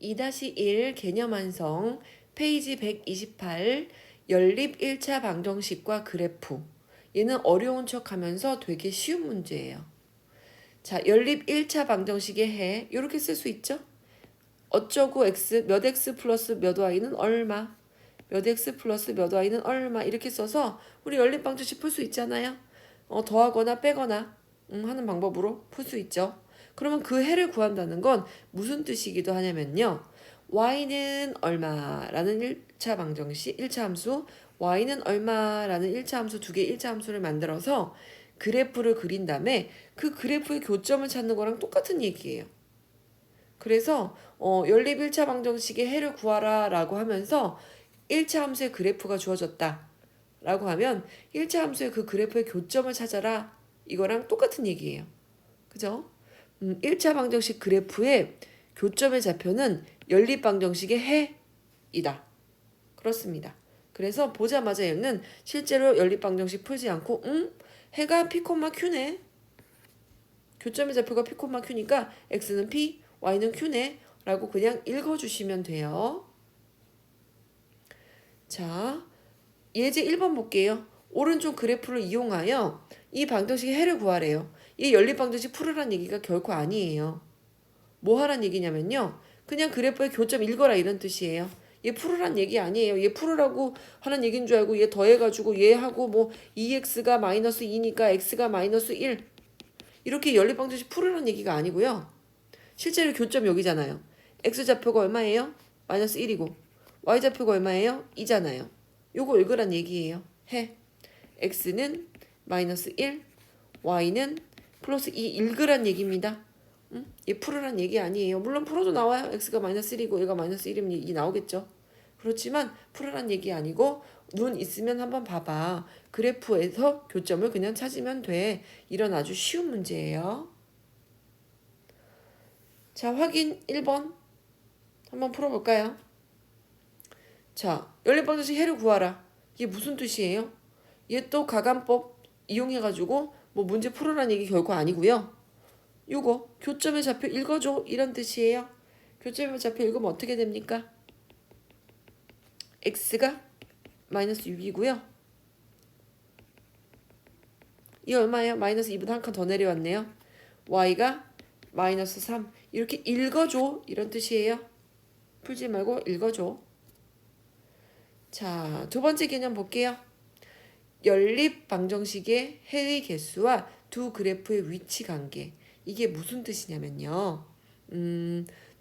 2-1 개념 완성 페이지 128 연립 1차 방정식과 그래프. 얘는 어려운 척하면서 되게 쉬운 문제예요. 자, 연립 1차 방정식의 해 이렇게 쓸 수 있죠? 어쩌고 x 몇 x 플러스 몇 y는 얼마? 몇 x 플러스 몇 y는 얼마? 이렇게 써서 우리 연립 방정식 풀 수 있잖아요. 더하거나 빼거나 하는 방법으로 풀 수 있죠. 그러면 그 해를 구한다는 건 무슨 뜻이기도 하냐면요. y는 얼마라는 1차 방정식, 1차 함수, y는 얼마라는 1차 함수 두 개의 1차 함수를 만들어서 그래프를 그린 다음에 그 그래프의 교점을 찾는 거랑 똑같은 얘기예요. 그래서 연립 1차 방정식의 해를 구하라 라고 하면서 1차 함수의 그래프가 주어졌다 라고 하면 1차 함수의 그 그래프의 교점을 찾아라 이거랑 똑같은 얘기예요. 그죠? 1차 방정식 그래프의 교점의 좌표는 연립 방정식의 해이다. 그렇습니다. 그래서 보자마자 얘는 실제로 연립 방정식 풀지 않고 해가 P, Q네. 교점의 좌표가 P, Q니까 X는 P, Y는 Q네 라고 그냥 읽어주시면 돼요. 자, 예제 1번 볼게요. 오른쪽 그래프를 이용하여 이 방정식의 해를 구하래요. 이 연립 방정식 풀으란 얘기가 결코 아니에요. 뭐 하란 얘기냐면요. 그냥 그래프의 교점 읽어라 이런 뜻이에요. 얘 풀으란 얘기 아니에요. 얘 풀으라고 하는 얘기인 줄 알고 얘 더해가지고 얘하고 뭐 2x가 마이너스 2니까 x가 마이너스 1 이렇게 연립 방정식 풀으란 얘기가 아니고요. 실제로 교점 여기잖아요. x좌표가 얼마예요? 마이너스 1이고 y좌표가 얼마예요? 2잖아요. 요거 읽으란 얘기예요. 해. x는 마이너스 1, y는 플러스 2 읽으란 얘기입니다. 얘 풀으란 얘기 아니에요. 물론 풀어도 나와요. x가 마이너스 1이고 얘가 마이너스 1이면 이 나오겠죠. 그렇지만 풀으란 얘기 아니고 눈 있으면 한번 봐봐. 그래프에서 교점을 그냥 찾으면 돼. 이런 아주 쉬운 문제예요. 자, 확인 1번 한번 풀어볼까요? 자, 연립방정식 해를 구하라. 이게 무슨 뜻이에요? 얘 또 가간법 이용해가지고 뭐 문제 풀으란 얘기 결코 아니고요. 요거 교점의 좌표 읽어줘 이런 뜻이에요. 교점의 좌표 읽으면 어떻게 됩니까? x가 마이너스 6이고요. 이 얼마예요? 마이너스 2보다 한 칸 더 내려왔네요. y가 마이너스 3 이렇게 읽어줘 이런 뜻이에요. 풀지 말고 읽어줘. 자, 두 번째 개념 볼게요. 연립 방정식의 해의 개수와 두 그래프의 위치 관계. 이게 무슨 뜻이냐면요.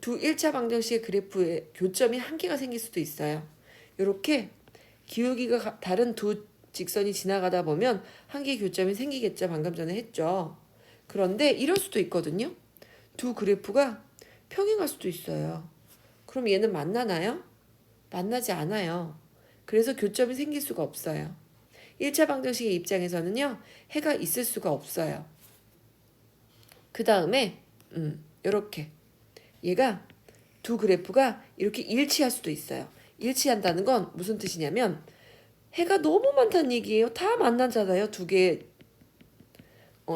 두 1차 방정식의 그래프에 교점이 한 개가 생길 수도 있어요. 이렇게 기울기가 다른 두 직선이 지나가다 보면 한 개의 교점이 생기겠죠. 방금 전에 했죠. 그런데 이럴 수도 있거든요. 두 그래프가 평행할 수도 있어요. 그럼 얘는 만나나요? 만나지 않아요. 그래서 교점이 생길 수가 없어요. 1차 방정식의 입장에서는요. 해가 있을 수가 없어요. 그 다음에 이렇게 얘가 두 그래프가 이렇게 일치할 수도 있어요. 일치한다는 건 무슨 뜻이냐면 해가 너무 많다는 얘기예요. 다 만나잖아요. 두 개의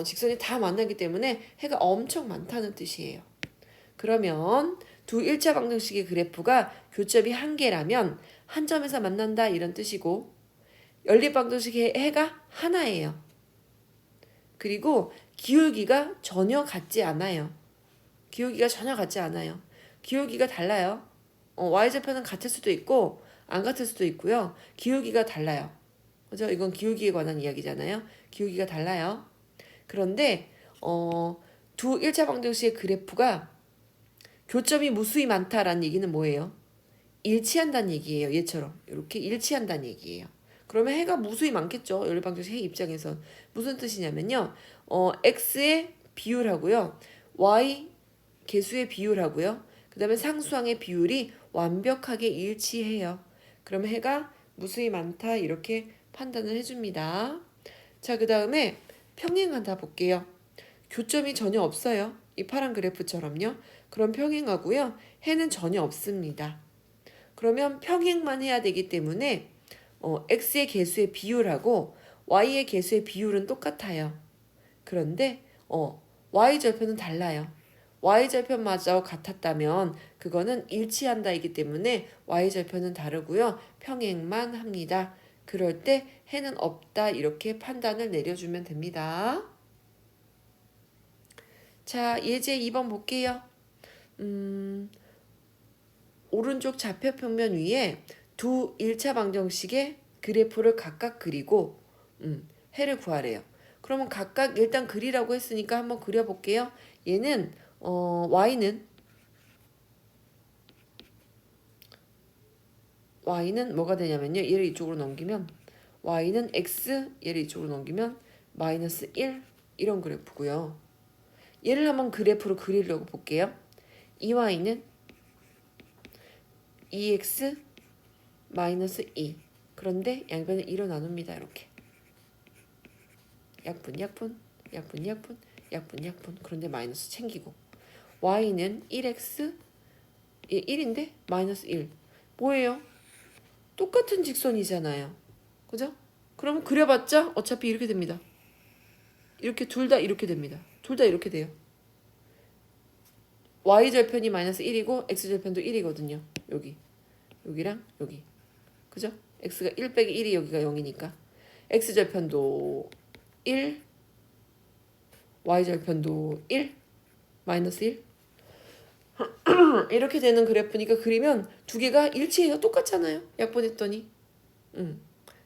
직선이 다 만나기 때문에 해가 엄청 많다는 뜻이에요. 그러면 두 1차 방정식의 그래프가 교점이 한 개라면 한 점에서 만난다 이런 뜻이고 연립 방정식의 해가 하나예요. 그리고 기울기가 전혀 같지 않아요. 기울기가 전혀 같지 않아요. 기울기가 달라요. y좌표는 같을 수도 있고 안 같을 수도 있고요. 기울기가 달라요. 그죠? 이건 기울기에 관한 이야기잖아요. 기울기가 달라요. 그런데 두 1차 방정식의 그래프가 교점이 무수히 많다라는 얘기는 뭐예요? 일치한다는 얘기예요. 얘처럼 이렇게 일치한다는 얘기예요. 그러면 해가 무수히 많겠죠. 연립방정식 해 입장에서 무슨 뜻이냐면요. x의 비율하고요. y 개수의 비율하고요. 그 다음에 상수항의 비율이 완벽하게 일치해요. 그러면 해가 무수히 많다 이렇게 판단을 해줍니다. 자, 그 다음에 평행하다 볼게요. 교점이 전혀 없어요. 이 파란 그래프처럼요. 그럼 평행하고요. 해는 전혀 없습니다. 그러면 평행만 해야 되기 때문에 x의 개수의 비율하고 y의 개수의 비율은 똑같아요. 그런데 y절표는 달라요. y절편마저 같았다면 그거는 일치한다이기 때문에 y절편은 다르고요. 평행만 합니다. 그럴 때 해는 없다 이렇게 판단을 내려주면 됩니다. 자, 예제 2번 볼게요. 오른쪽 좌표평면 위에 두 1차 방정식의 그래프를 각각 그리고 해를 구하래요. 그러면 각각 일단 그리라고 했으니까 한번 그려볼게요. 얘는 y는 뭐가 되냐면요. 얘를 이쪽으로 넘기면 y는 x, 얘를 이쪽으로 넘기면 마이너스 1 이런 그래프고요. 얘를 한번 그래프로 그리려고 볼게요. 이 y는 2x 마이너스 2. 그런데 양변을 2로 나눕니다. 이렇게. 약분. 그런데 마이너스 챙기고. y는 1x 1인데 마이너스 1. 뭐예요? 똑같은 직선이잖아요. 그죠? 그러면 그려봤자 어차피 이렇게 됩니다. 이렇게 둘 다 이렇게 됩니다. 둘 다 이렇게 돼요. y절편이 마이너스 1이고 x절편도 1이거든요. 여기랑 여기. 그죠? x가 1 빼기 1이 여기가 0이니까 x절편도 1, y절편도 1, 마이너스 1 이렇게 되는 그래프니까 그리면 두 개가 일치해요. 똑같잖아요. 약분했더니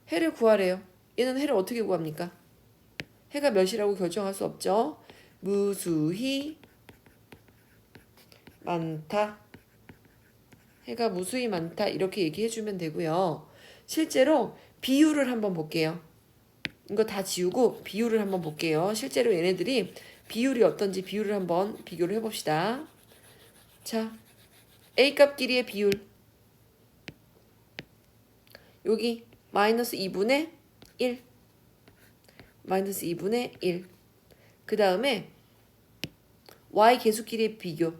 해를 구하래요. 얘는 해를 어떻게 구합니까? 해가 몇이라고 결정할 수 없죠. 무수히 많다. 해가 무수히 많다. 이렇게 얘기해주면 되고요. 실제로 비율을 한번 볼게요. 이거 다 지우고 비율을 한번 볼게요. 실제로 얘네들이 비율이 어떤지 비율을 한번 비교를 해봅시다. 자, A값 길이의 비율. 여기 마이너스 2분의 1. 마이너스 2분의 1. 그 다음에 Y 계수 길이의 비교.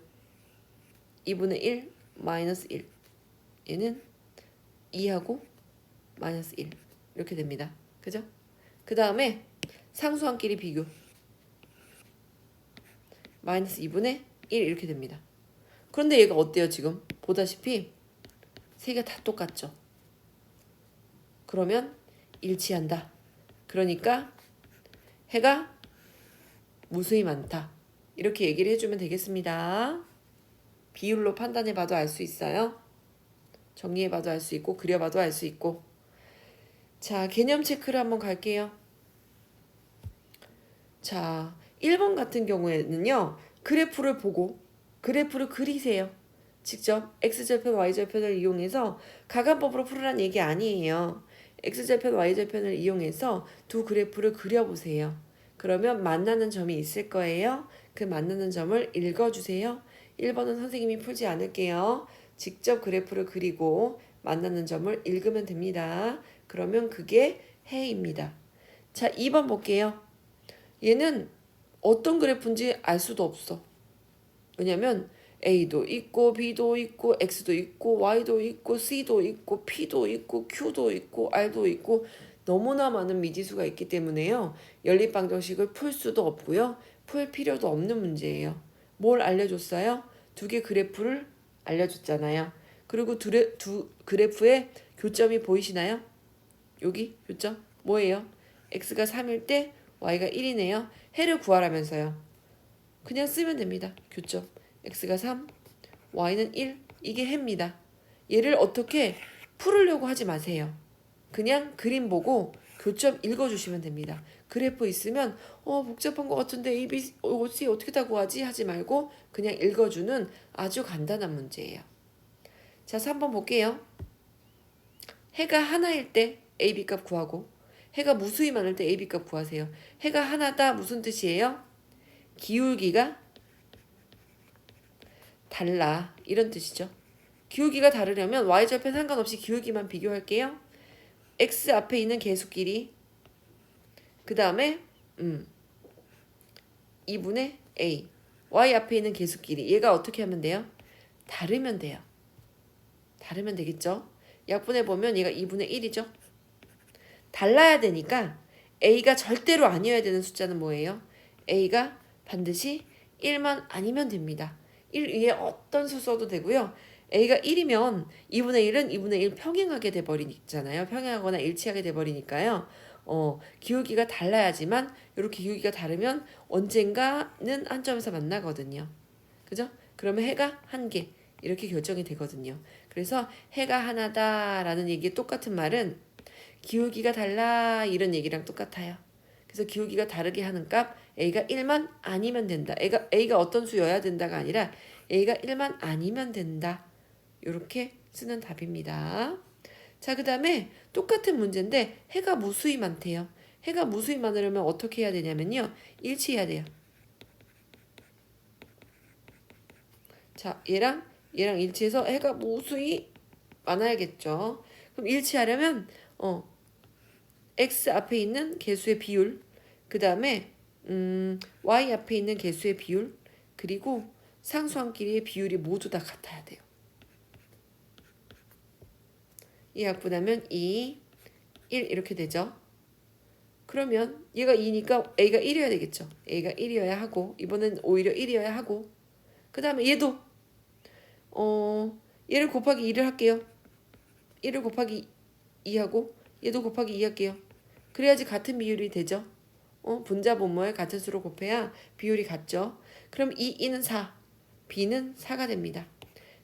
2분의 1, 마이너스 1. 얘는 2하고 마이너스 1. 이렇게 됩니다. 그죠? 그 다음에 상수항끼리 비교. 마이너스 2분의 1 이렇게 됩니다. 그런데 얘가 어때요 지금? 보다시피 세 개 다 똑같죠. 그러면 일치한다. 그러니까 해가 무수히 많다. 이렇게 얘기를 해주면 되겠습니다. 비율로 판단해봐도 알 수 있어요. 정리해봐도 알 수 있고 그려봐도 알 수 있고. 자, 개념 체크를 한번 갈게요. 자, 1번 같은 경우에는요. 그래프를 보고 그래프를 그리세요. 직접 x절편, y절편을 이용해서 가간법으로 풀으란 얘기 아니에요. x절편, y절편을 이용해서 두 그래프를 그려보세요. 그러면 만나는 점이 있을 거예요. 그 만나는 점을 읽어주세요. 1번은 선생님이 풀지 않을게요. 직접 그래프를 그리고 만나는 점을 읽으면 됩니다. 그러면 그게 해입니다. 자, 2번 볼게요. 얘는 어떤 그래프인지 알 수도 없어. 왜냐면 A도 있고 B도 있고 X도 있고 Y도 있고 C도 있고 P도 있고 Q도 있고 R도 있고 너무나 많은 미지수가 있기 때문에요. 연립방정식을 풀 수도 없고요. 풀 필요도 없는 문제예요. 뭘 알려줬어요? 두 개 그래프를 알려줬잖아요. 그리고 두 그래프의 교점이 보이시나요? 여기 교점 뭐예요? X가 3일 때 Y가 1이네요. 해를 구하라면서요. 그냥 쓰면 됩니다. 교점. X가 3, Y는 1. 이게 해입니다. 얘를 어떻게 풀으려고 하지 마세요. 그냥 그림 보고 교점 읽어주시면 됩니다. 그래프 있으면 복잡한 것 같은데 A, B, C 어떻게 다 구하지? 하지 말고 그냥 읽어주는 아주 간단한 문제예요. 자, 3번 볼게요. 해가 하나일 때 AB 값 구하고 해가 무수히 많을 때 AB 값 구하세요. 해가 하나다 무슨 뜻이에요? 기울기가 달라 이런 뜻이죠. 기울기가 다르려면 y절편 상관없이 기울기만 비교할게요. x 앞에 있는 계수끼리 그 다음에 2분의 a y 앞에 있는 계수끼리 얘가 어떻게 하면 돼요? 다르면 돼요. 다르면 되겠죠. 약분해 보면 얘가 2분의 1이죠. 달라야 되니까 a가 절대로 아니어야 되는 숫자는 뭐예요? a가 반드시 1만 아니면 됩니다. 1 위에 어떤 수 써도 되고요. a가 1이면 2분의 1은 2분의 1 평행하게 돼버리잖아요. 평행하거나 일치하게 돼버리니까요. 기울기가 달라야지만 이렇게 기울기가 다르면 언젠가는 한 점에서 만나거든요. 그죠? 그러면 해가 한 개 이렇게 결정이 되거든요. 그래서 해가 하나다라는 얘기의 똑같은 말은 기울기가 달라 이런 얘기랑 똑같아요. 그래서 기울기가 다르게 하는 값 a가 1만 아니면 된다. a가 어떤 수여야 된다가 아니라 a가 1만 아니면 된다. 이렇게 쓰는 답입니다. 자, 그 다음에 똑같은 문제인데 해가 무수히 많대요. 해가 무수히 많으려면 어떻게 해야 되냐면요. 일치해야 돼요. 자, 얘랑 일치해서 해가 무수히 많아야겠죠. 그럼 일치하려면 x 앞에 있는 개수의 비율, 그 다음에 y 앞에 있는 개수의 비율, 그리고 상수함끼리의 비율이 모두 다 같아야 돼요. 이 약분하면 2, 1 이렇게 되죠. 그러면 얘가 2니까 a가 1이어야 되겠죠. a가 1이어야 하고 이번엔 오히려 1이어야 하고 그 다음에 얘도 얘를 곱하기 2를 할게요. 1을 곱하기 2하고 얘도 곱하기 2 할게요. 그래야지 같은 비율이 되죠. 분자 분모에 같은 수로 곱해야 비율이 같죠. 그럼 2는 4, b는 4가 됩니다.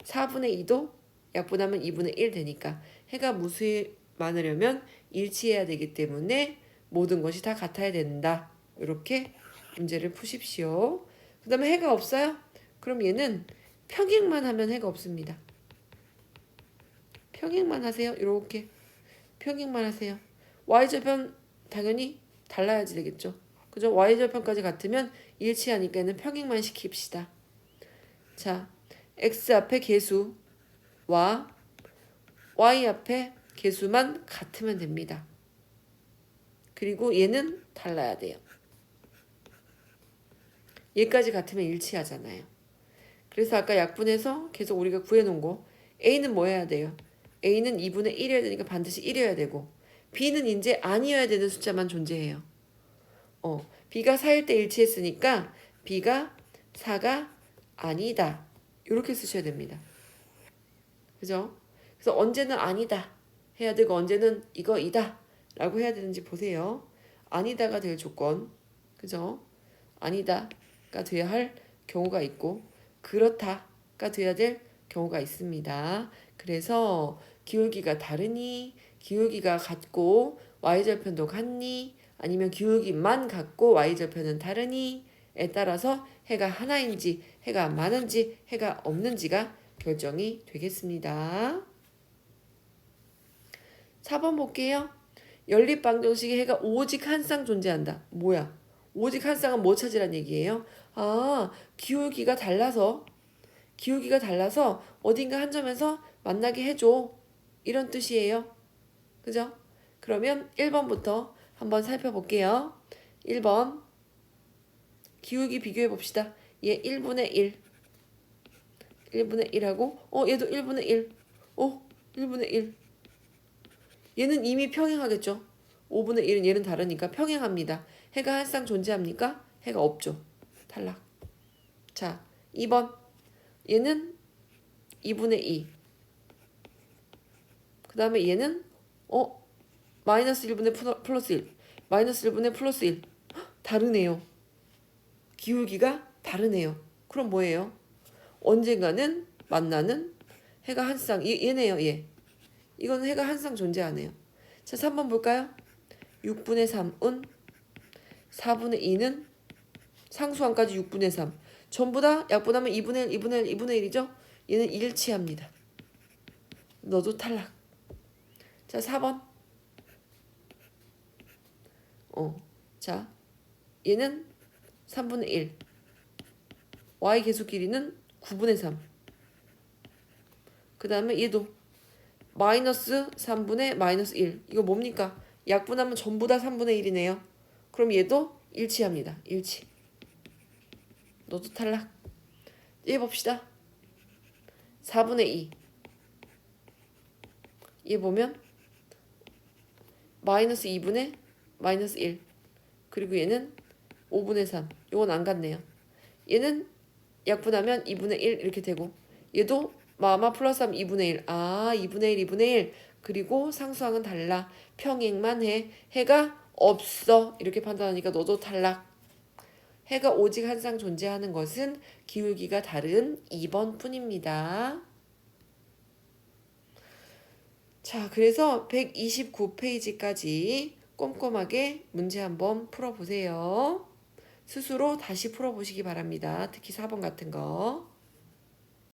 4분의 2도 약분하면 2분의 1 되니까 해가 무수히 많으려면 일치해야 되기 때문에 모든 것이 다 같아야 된다. 이렇게 문제를 푸십시오. 그 다음에 해가 없어요? 그럼 얘는 평행만 하면 해가 없습니다. 평행만 하세요. 이렇게 평행만 하세요. y절편 당연히 달라야지 되겠죠. 그죠? y절편까지 같으면 일치하니까 는 평행만 시킵시다. 자, x 앞에 개수와 y 앞에 개수만 같으면 됩니다. 그리고 얘는 달라야 돼요. 얘까지 같으면 일치하잖아요. 그래서 아까 약분해서 계속 우리가 구해놓은 거 a는 뭐 해야 돼요? a는 2분의 1이어야 되니까 반드시 1이어야 되고 b는 이제 아니어야 되는 숫자만 존재해요. b가 4일 때 일치했으니까 b가 4가 아니다. 이렇게 쓰셔야 됩니다. 그죠? 그래서 언제는 아니다 해야 되고 언제는 이거이다 라고 해야 되는지 보세요. 아니다가 될 조건, 그죠? 아니다가 돼야 할 경우가 있고 그렇다가 돼야 될 경우가 있습니다. 그래서 기울기가 다르니, 기울기가 같고 y절편도 같니, 아니면 기울기만 같고 y절편은 다르니에 따라서 해가 하나인지 해가 많은지 해가 없는지가 결정이 되겠습니다. 4번 볼게요. 연립방정식의 해가 오직 한 쌍 존재한다. 뭐야? 오직 한 쌍은 뭐 찾으란 얘기예요? 기울기가 달라서 어딘가 한 점에서 만나게 해줘. 이런 뜻이에요. 그죠? 그러면 1번부터 한번 살펴볼게요. 1번 기울기 비교해 봅시다. 얘 1분의 1 1분의 1하고 얘도 1분의 1 1분의 1 얘는 이미 평행하겠죠. 5분의 1은 얘는 다르니까 평행합니다. 해가 한 쌍 존재합니까? 해가 없죠. 탈락. 자, 2번 얘는 2분의 2 그 다음에 얘는 마이너스 1분의 플러스 1 마이너스 1분의 플러스 1 다르네요. 기울기가 다르네요. 그럼 뭐예요? 언젠가는 만나는 해가 한 쌍 얘네요. 얘. 이거는 해가 한 쌍 존재하네요. 자, 3번 볼까요? 6분의 3은 4분의 2는 상수함까지 6분의 3 전부 다 약분하면 2분의 1, 2분의 1, 2분의 1이죠? 얘는 일치합니다. 너도 탈락. 자, 4번 자, 얘는 3분의 1 y 계수 길이는 9분의 3 그 다음에 얘도 마이너스 3분의 마이너스 1 이거 뭡니까? 약분하면 전부 다 3분의 1이네요. 그럼 얘도 일치합니다. 일치. 너도 탈락. 얘 봅시다. 4분의 2 얘 보면 마이너스 2분의 마이너스 1 그리고 얘는 5분의 3 이건 안 같네요. 얘는 약분하면 2분의 1 이렇게 되고 얘도 마마 플러스 하면 2분의 1. 아 2분의 1 2분의 1 그리고 상수항은 달라. 평행만 해. 해가 없어. 이렇게 판단하니까 너도 탈락. 해가 오직 한 쌍 존재하는 것은 기울기가 다른 2번 뿐입니다. 자, 그래서 129페이지까지 꼼꼼하게 문제 한번 풀어보세요. 스스로 다시 풀어보시기 바랍니다. 특히 4번 같은 거.